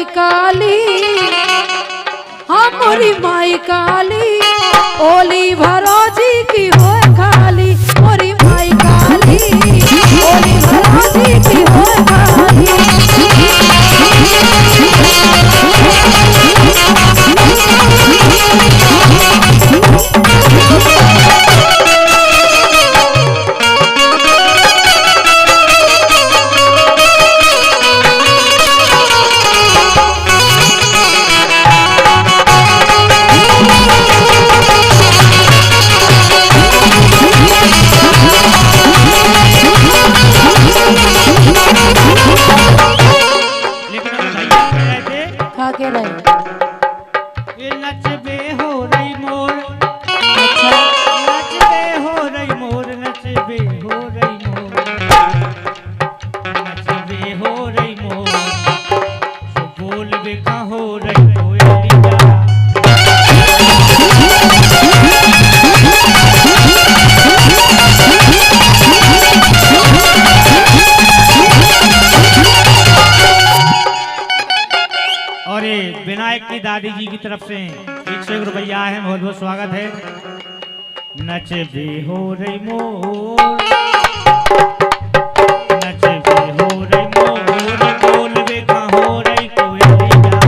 माई काली, हमारी माई काली, ओली भरोजी की हो खाली, मोरी माई काली, ओली भरोजी की हो खाली। के रहे ये नचबे हो रही मोर, अच्छा नचबे हो रही मोर, नचबे हो रही मोर, नचबे हो रही मोर, सो बोल बेका हो रही कोयलिया। और ये विनायक की दादी जी की तरफ से 101 रुपया है, बहुत बहुत स्वागत है। नचबे हो रही मोर, नचबे हो रही मोर, बोल बेका हो रही कोयलिया।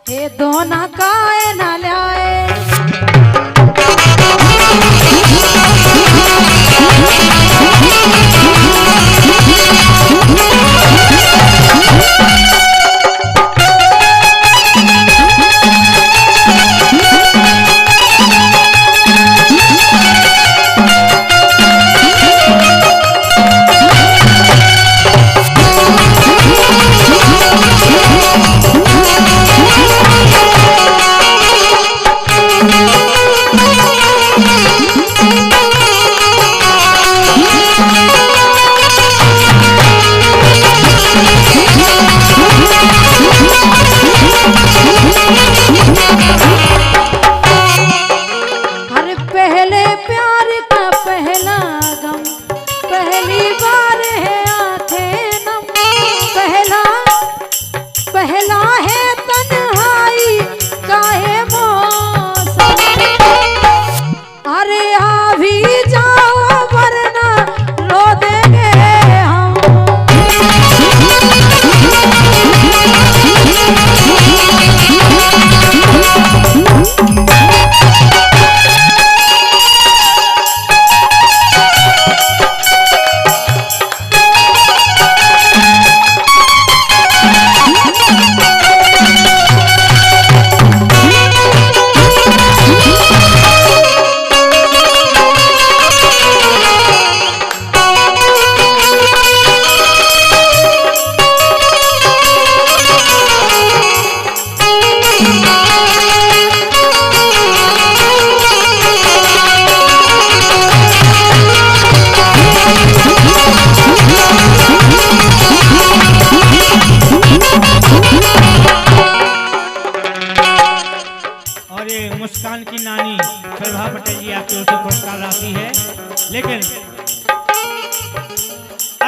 हे दोना काए ना लाए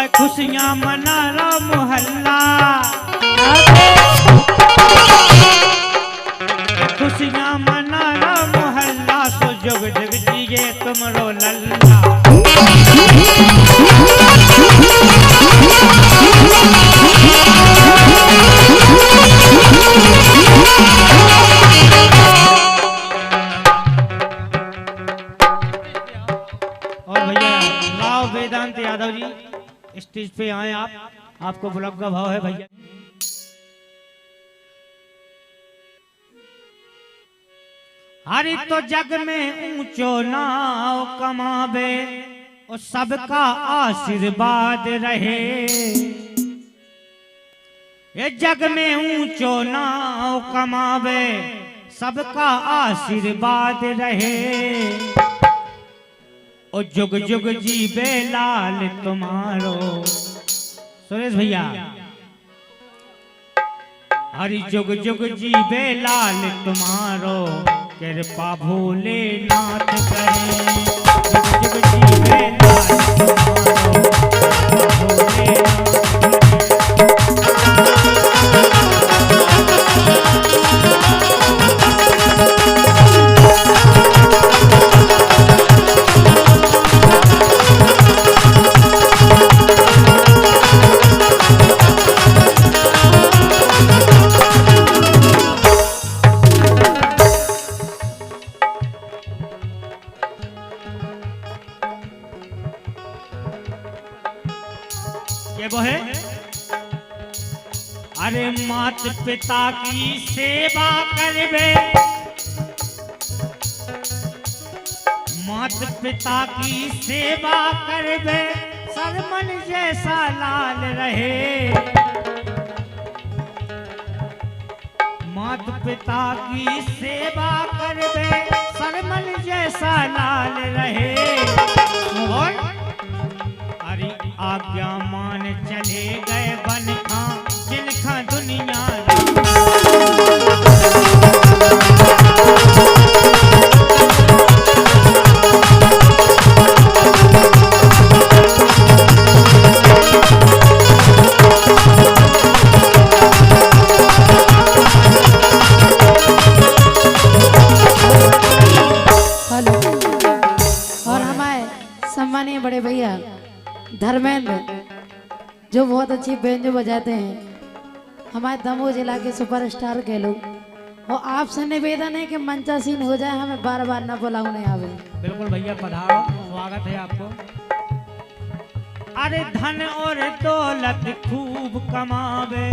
और खुशियां मना रहा मोहल्ला, खुशियां मना रहा मोहल्ला, सो जुग जुग जिए तुमरो लल्ला। और भैया राव वेदांत यादव जी स्टेज पे आए, आपको बुलाव का भाव है भैया। हरि तो जग में ऊंचो नाव कमावे, और सबका आशीर्वाद रहे। ये जग में ऊंचो नाव कमावे, सबका आशीर्वाद रहे। और जुग जुग जीवे लाल तुम्हारो, सुरेश भैया, हरि जुग जुग जीवे लाल तुम्हारो, कृपा भोलेनाथ करे। जुग जुग जीवे लाल तुम्हारो, कृपा भोलेनाथ वो है। अरे मात पिता की सेवा करवे, मात पिता की सेवा करवे, सरमन जैसा लाल रहे। मात पिता की सेवा करवे, सरमन जैसा लाल रहे। और आज्ञा मान चले गए बन खा, जिनखा दुनिया हेलो। और हमारे सम्मानीय बड़े भैया धर्मेंद्र, जो बहुत अच्छी बेंजो बजाते हैं, हमारे दमोह जिला के सुपरस्टार कह लो। और आपसे निवेदन है कि मंचासीन हो जाए, हमें बार बार ना बुलाओ नहीं आवे। बिल्कुल भैया, पधारो, स्वागत है आपको। अरे धन और दौलत खूब कमावे,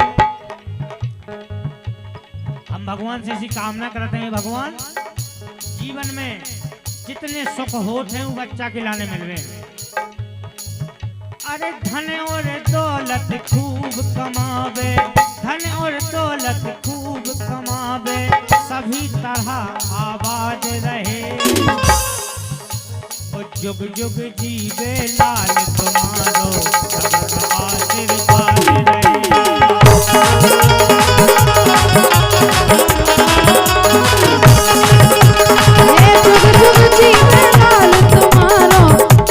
हम भगवान से इसी कामना करते हैं, भगवान जीवन में जितने सुख होते हैं वो बच्चा के लाने मिलवे। अरे धन और दौलत खूब कमावे, धन और दौलत खूब कमावे, सभी तरह आबाद रहे। और जुग जुग जीवे लाल तुम्हारो, सबका आशीर्वाद रहे। जुग जुग जीवे लाल तुम्हारो,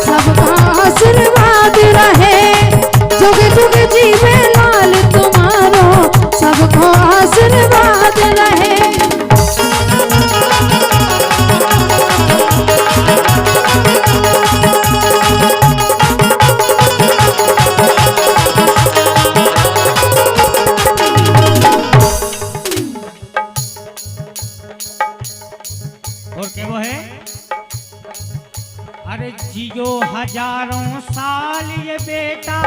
सबका आशीर्वाद रहे। जुग जुग जीवे लाल तुम्हारो, सबको आशीर्वाद रहे। और क्या वो है? अरे जियो हजारों साल ये बेटा,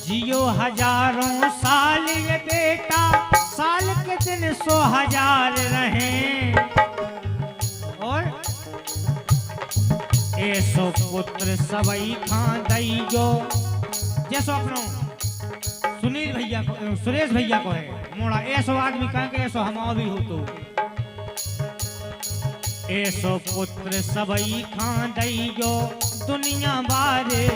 जियो हजारों साल ये बेटा, साल के दिन 100,000 रहे। और 100 पुत्र सबई खां दई जो, जैसो अपनो सुनील भैया को, सुरेश भैया को है मोड़ा 100 आदमी कहें कि 100 हम भी हो तो 100 पुत्र सबई खां दई जो, दुनिया बारे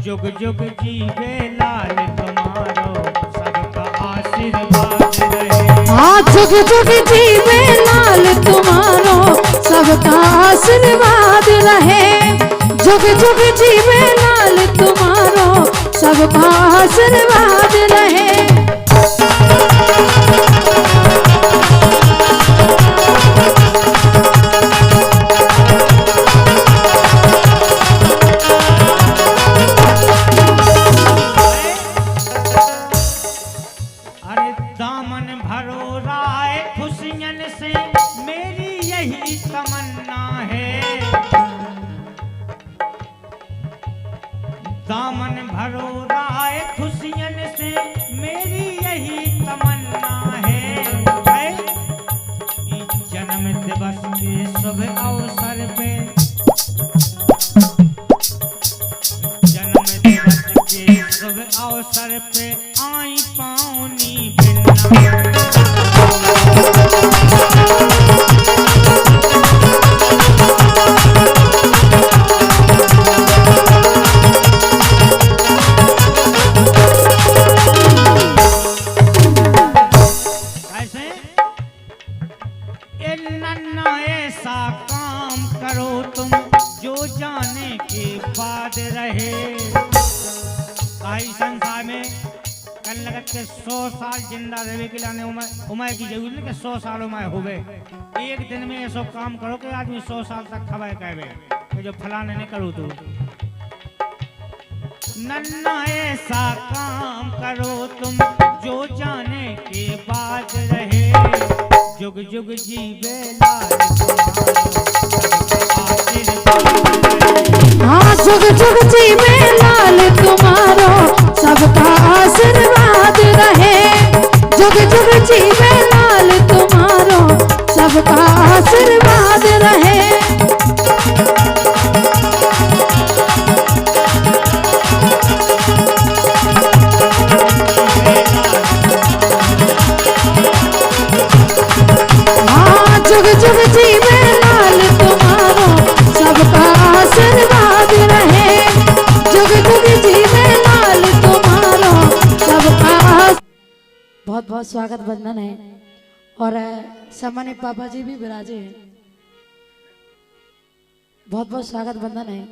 जुग जुग जीवे लाल तुम्हारो सबका आशीर्वाद रहे। हाँ जुग जुग जीवे लाल तुम्हारो सबका आशीर्वाद रहे। जुग जुग जीवे लाल तुम्हारो सबका आशीर्वाद रहे। दामन भरो राय खुशियन से मेरी यही तमन्ना है। इस जन्म दिवस के शुभ अवसर पे जन्म दिवस के शुभ अवसर पे आई पाऊनी बिना। संसार में कल लगत के 100 साल जिंदा रहने के लिए उम्र की जरूरत नहीं कि 100 साल उम्र हो गए। एक दिन में ऐसा काम करो कि आदमी 100 साल तक खबर कहवे कि जो फलाने नहीं करो तो नन्ना ऐसा काम करो तुम जो जाने के बाद रहे। जुग जुग जीवे लाल हाँ जुग जुग जीवे लाल तुम्हारो सबका आशीर्वाद रहे। जुग जुग जीवे लाल तुम्हारो सबका आशीर्वाद रहे। हाँ जुग जुग जीवे लाल तुम्हारो सबका आशीर्वाद रहे। जुग जुग जीवे लाल तुम्हारो सबका। बहुत बहुत स्वागत बंधन है और सामान्य पापा जी भी विराजे हैं। बहुत बहुत स्वागत बंधन है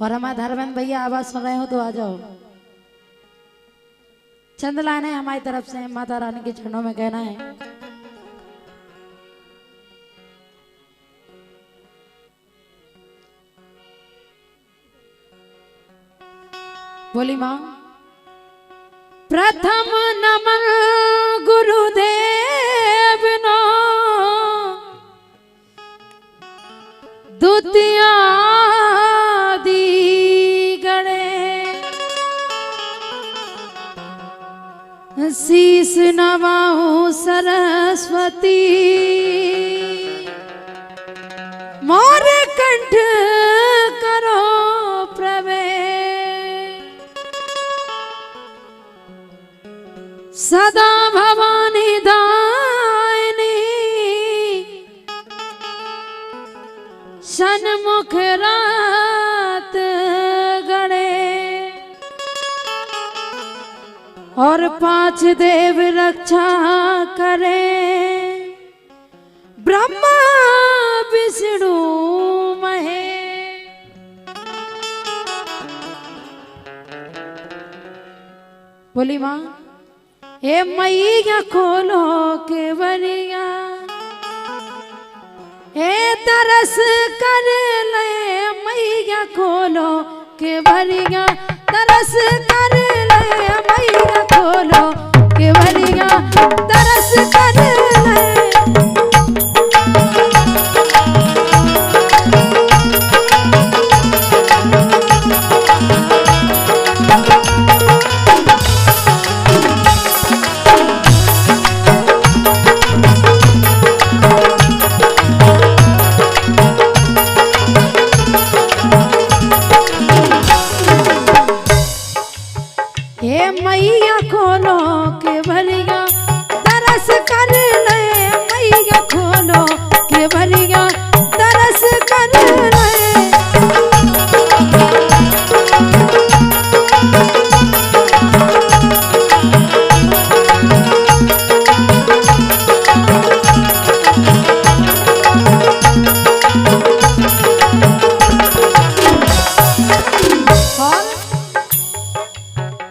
और हमारे धर्मेंद्र भैया आवाज सुन रहे हो तो आ जाओ। चंद लाइनें हमारी तरफ से माता रानी के चरणों में कहना है। बोली माँ। प्रथम नमन गुरुदेव नो द्वितीय आदि गणे शीस नवाऊं सरस्वती मोर कंठ करो प्रवेश। सदा भवानी दायिनी सन्मुख रात गणे और 5 देव रक्षा करे ब्रह्मा विष्णु महेश। बोली माँ। ए मैया खोलो के बनिया ए तरस कर ले मैया खोलो के बनिया तरस कर ले मैया खोलो के बनिया तरस कर ले। मैया खोलो के भरिया तरस कर ले मैया खोलो के भरिया तरस कर ले।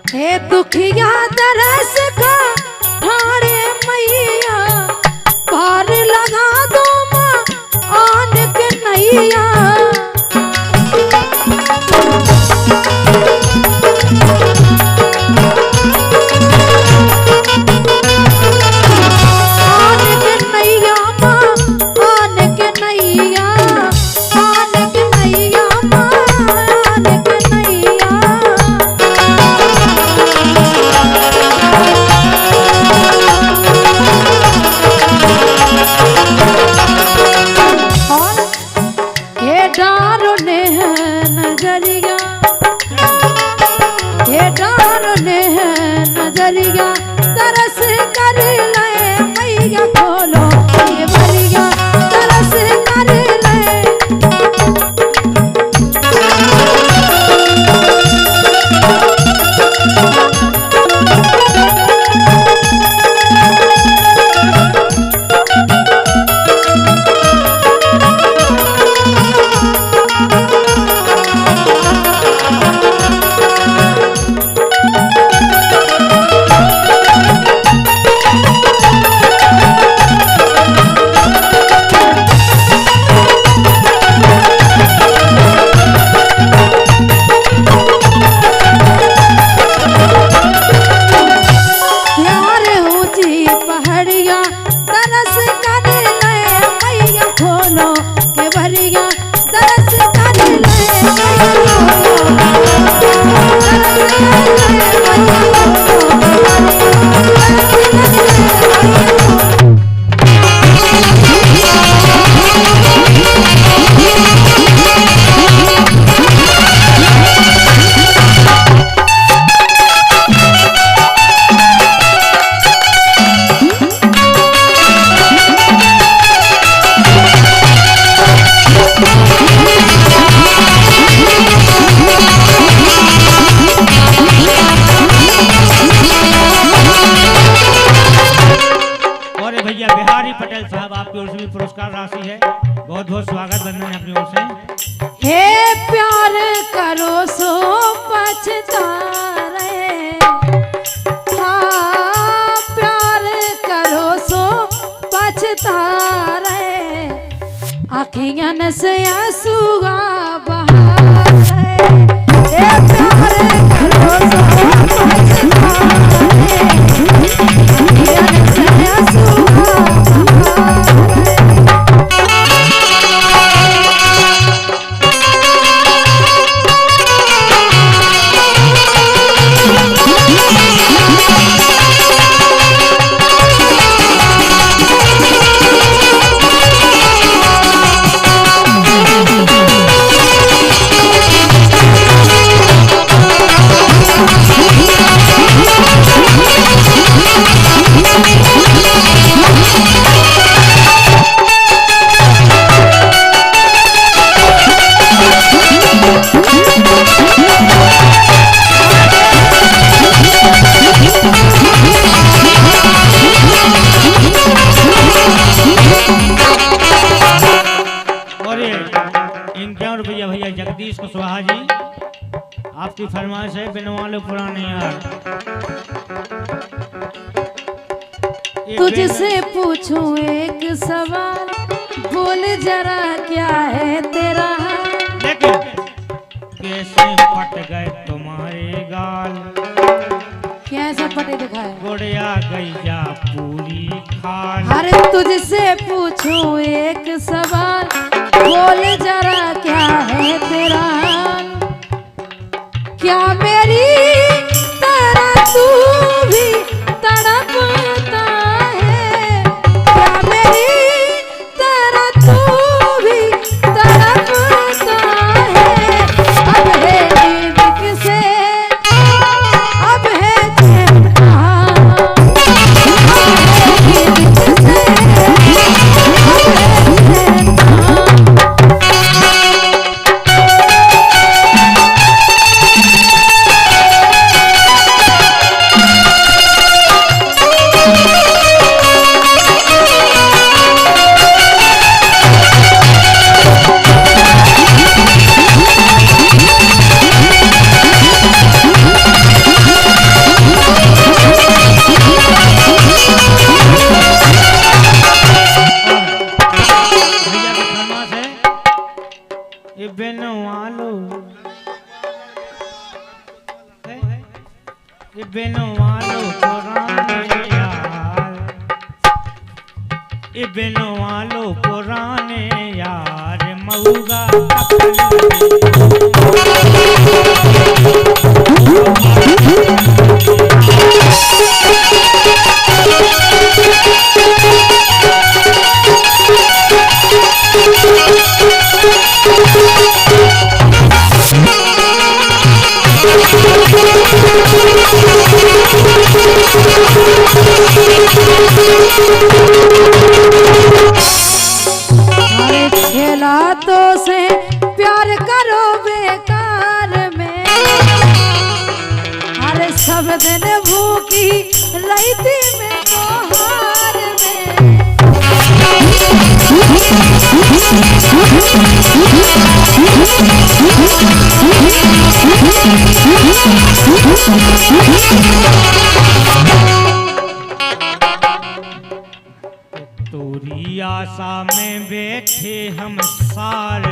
हे दुखिया तरस का ठाणे मैया पार लगा दो माँ आन के नैया। नजरिया तरस कर ले मैया खोलो ये बलिया तरस कर ले। पुरस्कार राशि है। बहुत बहुत स्वागत बंधन है अपनी ओर से। हे प्यार करो सो पछताए, हाँ प्यार करो सो पछताए, आँखियन से आंसुआ बहाए। हे प्यार करो सो पछताए, आँखियन से आंसुआ भैया जगदीश कुशवाहा जी, आपकी फरमाइश है बनवा लो पुराने यार। तुझसे पूछूं एक सवाल, बोल जरा क्या है तेरा हाल? कैसे फट गए तुम्हारे गाल, कैसे फटे दिखाए गुड़िया गैया पूरी खाल। अरे तुझसे पूछूं एक सवाल, बोल जरा क्या है तेरा हाल? क्या मेरी तरह तू भी तड़पता है? क्या मेरी तरह तू भी तड़पता है? अब है नींद किसे, अब है चैन कहाँ? अब है नींद किसे, अब है चैन कहाँ? ये बेनवालो पुराने यार, ये बेनवालो पुराने यार मऊगा खेला तो से प्यार करो बेकार में, अरे सब दिन भूखी रहती मैं तोहार में। तोरी आशा में बैठे हम सारे